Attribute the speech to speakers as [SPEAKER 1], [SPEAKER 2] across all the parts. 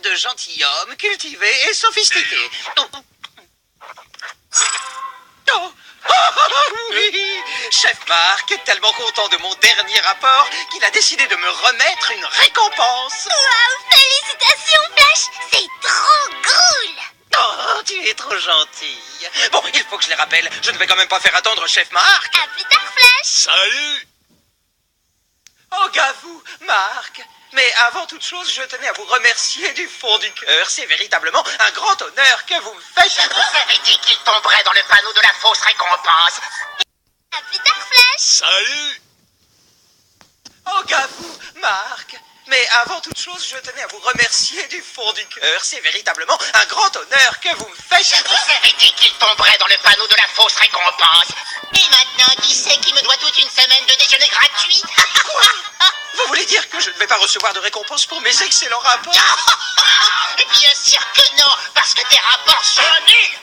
[SPEAKER 1] de gentilhomme, cultivé et sophistiqué. Oh. Oh. Oui, Chef Mark est tellement content de mon dernier rapport qu'il a décidé de me remettre une récompense.
[SPEAKER 2] Wow, félicitations, Flash. C'est trop cool.
[SPEAKER 1] Oh, tu es trop gentille. Bon, il faut que je les rappelle. Je ne vais quand même pas faire attendre Chef Mark.
[SPEAKER 2] À plus tard, Flash.
[SPEAKER 3] Salut!
[SPEAKER 1] Oh, gavou, Mark. Mais avant toute chose, je tenais à vous remercier du fond du cœur. C'est véritablement un grand honneur que vous me faites.
[SPEAKER 4] Je vous avais dit qu'il tomberait dans le panneau de la fausse récompense.
[SPEAKER 2] À plus tard, Flash.
[SPEAKER 3] Salut!
[SPEAKER 1] Oh, gavou, Mark. Mais avant toute chose, je tenais à vous remercier du fond du cœur. C'est véritablement un grand honneur que vous me faites.
[SPEAKER 4] Je vous avais dit qu'il tomberait dans le panneau de la fausse récompense. Et maintenant, qui c'est qui me doit toute une semaine de déjeuner gratuit?
[SPEAKER 1] Quoi? Vous voulez dire que je ne vais pas recevoir de récompense pour mes excellents rapports?
[SPEAKER 4] Bien sûr que non, parce que tes rapports sont nuls.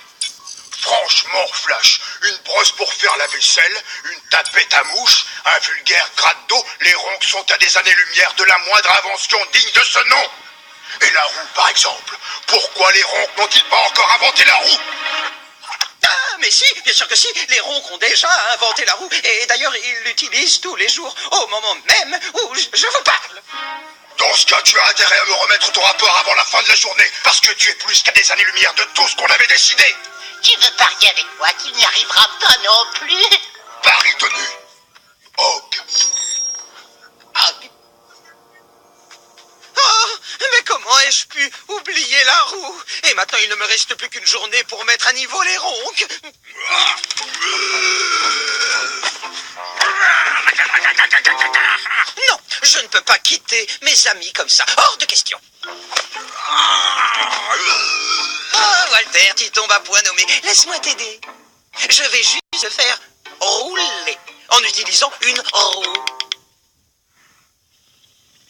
[SPEAKER 5] Franchement, Flash, une brosse pour faire la vaisselle, une tapette à mouche, un vulgaire gratte d'eau, les ronques sont à des années-lumière de la moindre invention digne de ce nom. Et la roue, par exemple. Pourquoi les ronques n'ont-ils pas encore inventé la roue?
[SPEAKER 1] Ah, mais si, bien sûr que si. Les ronques ont déjà inventé la roue. Et d'ailleurs, ils l'utilisent tous les jours, au moment même où je vous parle.
[SPEAKER 5] Dans ce cas, tu as intérêt à me remettre ton rapport avant la fin de la journée, parce que tu es plus qu'à des années-lumière de tout ce qu'on avait décidé.
[SPEAKER 4] Tu veux parier avec moi qu'il n'y arrivera pas non plus?
[SPEAKER 5] Pari tenu. Og.
[SPEAKER 1] Oh, mais comment ai-je pu oublier la roue? Et maintenant, il ne me reste plus qu'une journée pour mettre à niveau les ronques. Non, je ne peux pas quitter mes amis comme ça. Hors de question. Oh, Walter, tu tombes à point nommé. Laisse-moi t'aider. Je vais juste faire rouler en utilisant une roue.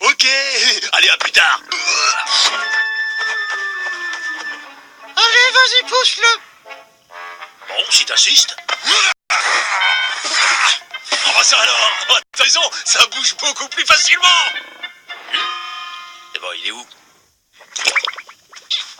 [SPEAKER 3] Ok, allez, à plus tard.
[SPEAKER 1] Allez, vas-y, pousse-le.
[SPEAKER 3] Bon, si t'insistes. Oh, ça alors! Oh, t'as raison, ça bouge beaucoup plus facilement! Et bon, il est où?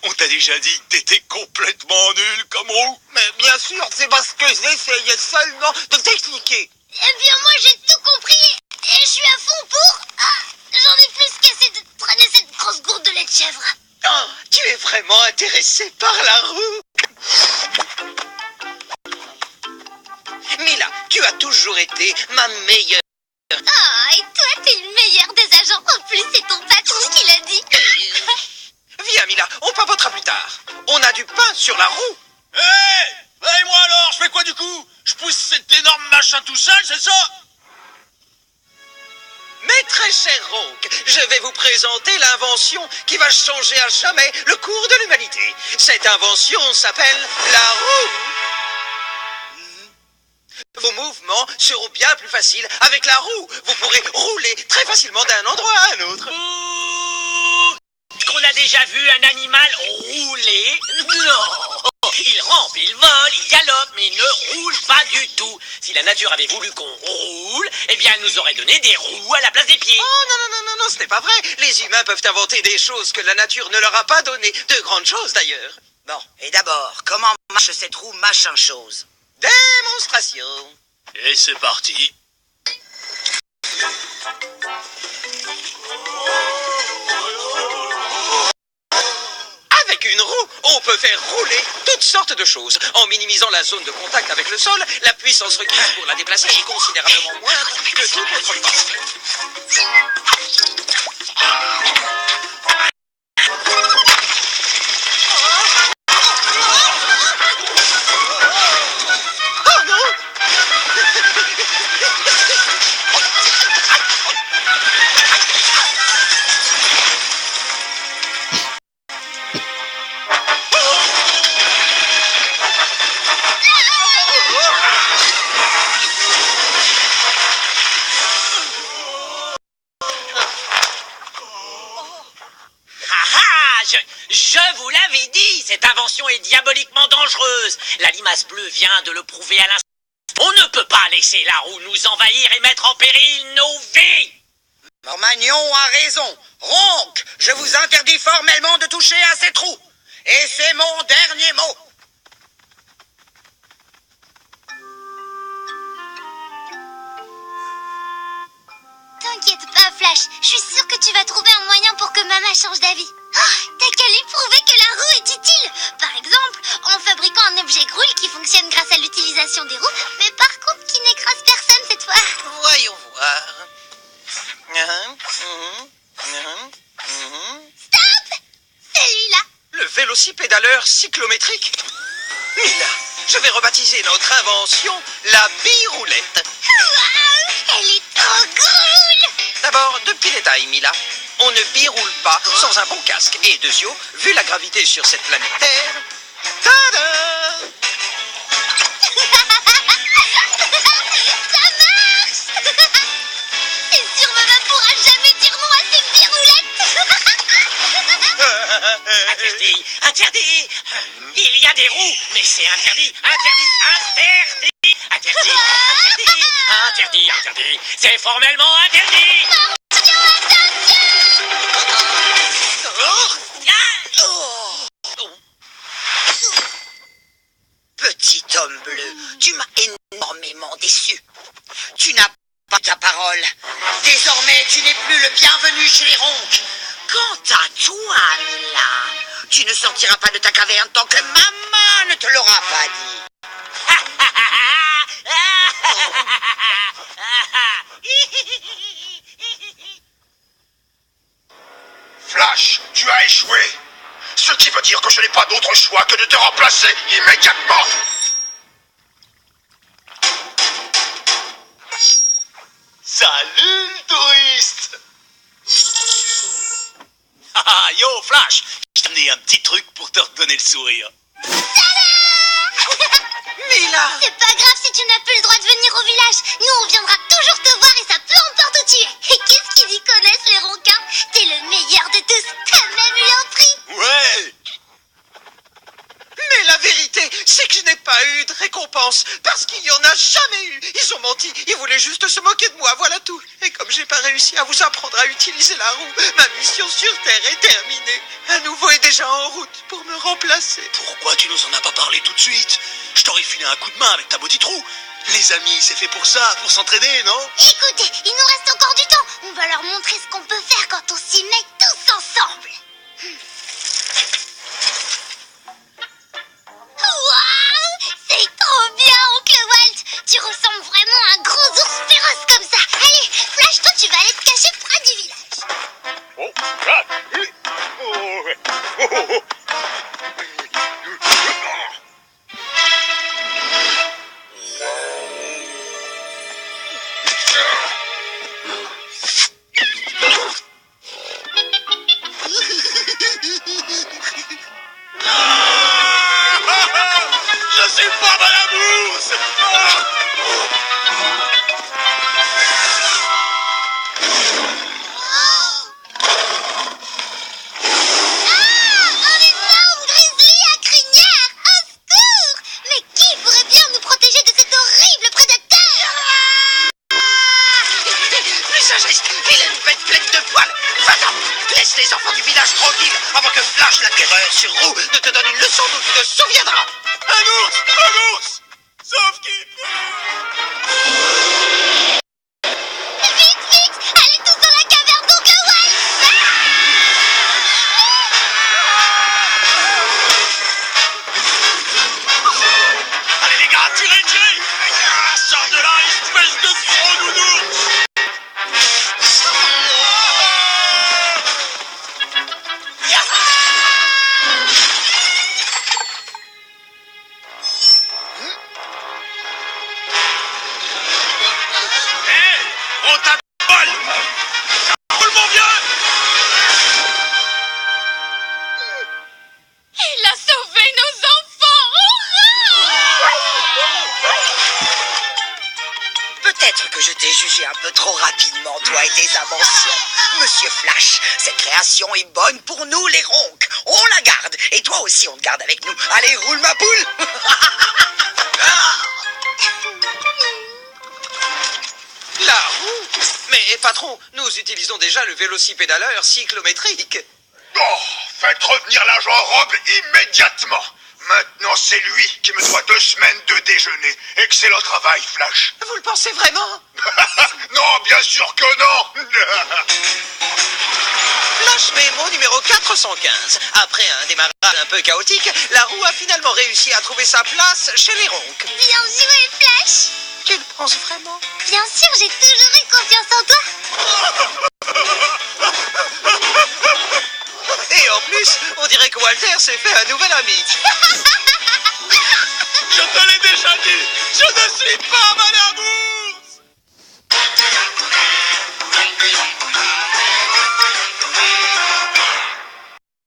[SPEAKER 3] On t'a déjà dit que t'étais complètement nul comme roue?
[SPEAKER 1] Mais bien sûr, c'est parce que j'essayais seulement de t'expliquer.
[SPEAKER 2] Eh bien, moi, j'ai tout compris. Et je suis à fond pour... Ah, j'en ai plus qu'assez de traîner cette grosse gourde de lait de chèvre.
[SPEAKER 1] Oh, tu es vraiment intéressé par la roue. Mila, tu as toujours été ma meilleure.
[SPEAKER 2] Ah, et toi, t'es le meilleur des agents. En plus, c'est ton patron qui l'a dit.
[SPEAKER 1] Viens, Mila, on papotera plus tard. On a du pain sur la roue.
[SPEAKER 3] Hé! Et moi alors, je fais quoi du coup? Je pousse cet énorme machin tout seul, c'est ça?
[SPEAKER 1] Mes très chers ronques, je vais vous présenter l'invention qui va changer à jamais le cours de l'humanité. Cette invention s'appelle la roue. Vos mouvements seront bien plus faciles avec la roue. Vous pourrez rouler très facilement d'un endroit à un autre.
[SPEAKER 4] Qu'on a déjà vu un animal rouler? Non! Il rampe, il vole, il galope, mais il ne roule pas du tout. Si la nature avait voulu qu'on roule, eh bien elle nous aurait donné des roues à la place des pieds.
[SPEAKER 1] Oh non, non, non, non, non, ce n'est pas vrai. Les humains peuvent inventer des choses que la nature ne leur a pas données. De grandes choses d'ailleurs.
[SPEAKER 6] Bon, et d'abord, comment marche cette roue machin chose?
[SPEAKER 1] Démonstration.
[SPEAKER 3] Et c'est parti.
[SPEAKER 1] Avec une roue, on peut faire rouler toutes sortes de choses. En minimisant la zone de contact avec le sol, la puissance requise pour la déplacer est considérablement moindre que toute autre force. Oh non!
[SPEAKER 4] Je vous l'avais dit, cette invention est diaboliquement dangereuse. La limace bleue vient de le prouver à l'instant. On ne peut pas laisser la roue nous envahir et mettre en péril nos vies.
[SPEAKER 6] Mormagnon a raison. Ronque, je vous interdis formellement de toucher à ces trous. Et c'est mon dernier mot.
[SPEAKER 2] T'inquiète pas, Flash. Je suis sûre que tu vas trouver un moyen pour que Mama change d'avis. Oh, t'as qu'à lui prouver que la roue est utile. Par exemple, en fabriquant un objet groule qui fonctionne grâce à l'utilisation des roues, mais par contre qui n'écrase personne cette fois.
[SPEAKER 1] Voyons voir.
[SPEAKER 2] Stop! Celui-là.
[SPEAKER 1] Le vélocipédaleur cyclométrique. Mila, je vais rebaptiser notre invention la biroulette.
[SPEAKER 2] Waouh! Elle est trop groule!
[SPEAKER 1] D'abord, deux petits détails, Mila. On ne biroule pas sans un bon casque. Et deuxièmement, vu la gravité sur cette planète Terre... Tada!
[SPEAKER 2] Ça marche! C'est sûr, Maman pourra jamais dire non à cette biroulette!
[SPEAKER 4] Interdit, interdit. Il y a des roues, mais c'est interdit, interdit, interdit, interdit, interdit, interdit, interdit. C'est formellement interdit.
[SPEAKER 2] Attention, attention!
[SPEAKER 6] Petit homme bleu, tu m'as énormément déçu. Tu n'as pas ta parole. Désormais, tu n'es plus le bienvenu chez les ronques. Quant à toi, Mila, tu ne sortiras pas de ta caverne tant que maman ne te l'aura pas dit.
[SPEAKER 5] Flash, tu as échoué. Ce qui veut dire que je n'ai pas d'autre choix que de te remplacer immédiatement.
[SPEAKER 3] Salut, le touriste. Ah, yo, Flash, je t'ai amené un petit truc pour te redonner le sourire.
[SPEAKER 1] Mila!
[SPEAKER 2] C'est pas grave si tu n'as plus le droit de venir au village. Nous, on viendra toujours te voir et ça peu importe où tu es. Et qu'est-ce qu'ils y connaissent, les ronquins? T'es le meilleur de tous. T'as même eu un prix.
[SPEAKER 3] Ouais.
[SPEAKER 1] Mais la vérité, c'est que je n'ai pas eu de récompense, parce qu'il n'y en a jamais eu. Ils ont menti, ils voulaient juste se moquer de moi, voilà tout. Et comme j'ai pas réussi à vous apprendre à utiliser la roue, ma mission sur Terre est terminée. Un nouveau est déjà en route pour me remplacer.
[SPEAKER 3] Pourquoi tu nous en as pas parlé tout de suite? Je t'aurais filé un coup de main avec ta maudite roue. Les amis, c'est fait pour ça, pour s'entraider, non?
[SPEAKER 2] Écoutez, il nous reste encore du temps. On va leur montrer ce qu'on peut faire quand on s'y met tous ensemble. Waouh! C'est trop bien, oncle Walt! Tu ressembles vraiment à un gros ours féroce comme ça. Allez, Flash, toi, tu vas aller te cacher près du village.
[SPEAKER 3] Oh, ah, oui. Oh, ouais. Oh, oh, oh. Je suis pas dans la bourse.
[SPEAKER 2] Un énorme grizzly à crinière! Au secours! Mais qui pourrait bien nous protéger de cet horrible prédateur?
[SPEAKER 1] Plus sagesse, vilaine bête pleine de poils. Va-t'en! Laisse les enfants du village tranquilles avant que Flash l'atterreur sur roue ne te donne une leçon dont tu te souviendras.
[SPEAKER 3] Un ours! Un ours! Sauf qu'il
[SPEAKER 2] Vite, vite! Allez tous dans la caverne d'oncle Walt!
[SPEAKER 3] Allez les gars, tirez, tirez! Sors de là, espèce de gros nounours! Hé! On t'a balle! Ça roule mon vieux!
[SPEAKER 2] Il a sauvé nos enfants!
[SPEAKER 6] Peut-être que je t'ai jugé un peu trop rapidement, toi et tes inventions. Monsieur Flash, cette création est bonne pour nous, les ronques. On la garde. Et toi aussi, on te garde avec nous. Allez, roule ma poule!
[SPEAKER 1] La La roue? Mais patron, nous utilisons déjà le vélocipédaleur cyclométrique.
[SPEAKER 5] Oh, faites revenir l'agent Rob immédiatement. Maintenant, c'est lui qui me doit 2 semaines de déjeuner. Excellent travail, Flash.
[SPEAKER 1] Vous le pensez vraiment?
[SPEAKER 5] Non, bien sûr que non.
[SPEAKER 1] Flash mémo numéro 415. Après un démarrage un peu chaotique, la roue a finalement réussi à trouver sa place chez les ronques.
[SPEAKER 2] Bien joué, Flash.
[SPEAKER 1] Tu le penses vraiment?
[SPEAKER 2] Bien sûr, j'ai toujours eu confiance en toi.
[SPEAKER 1] Et en plus, on dirait que Walter s'est fait un nouvel ami.
[SPEAKER 3] Je te l'ai déjà dit, je ne suis pas Madame Wu.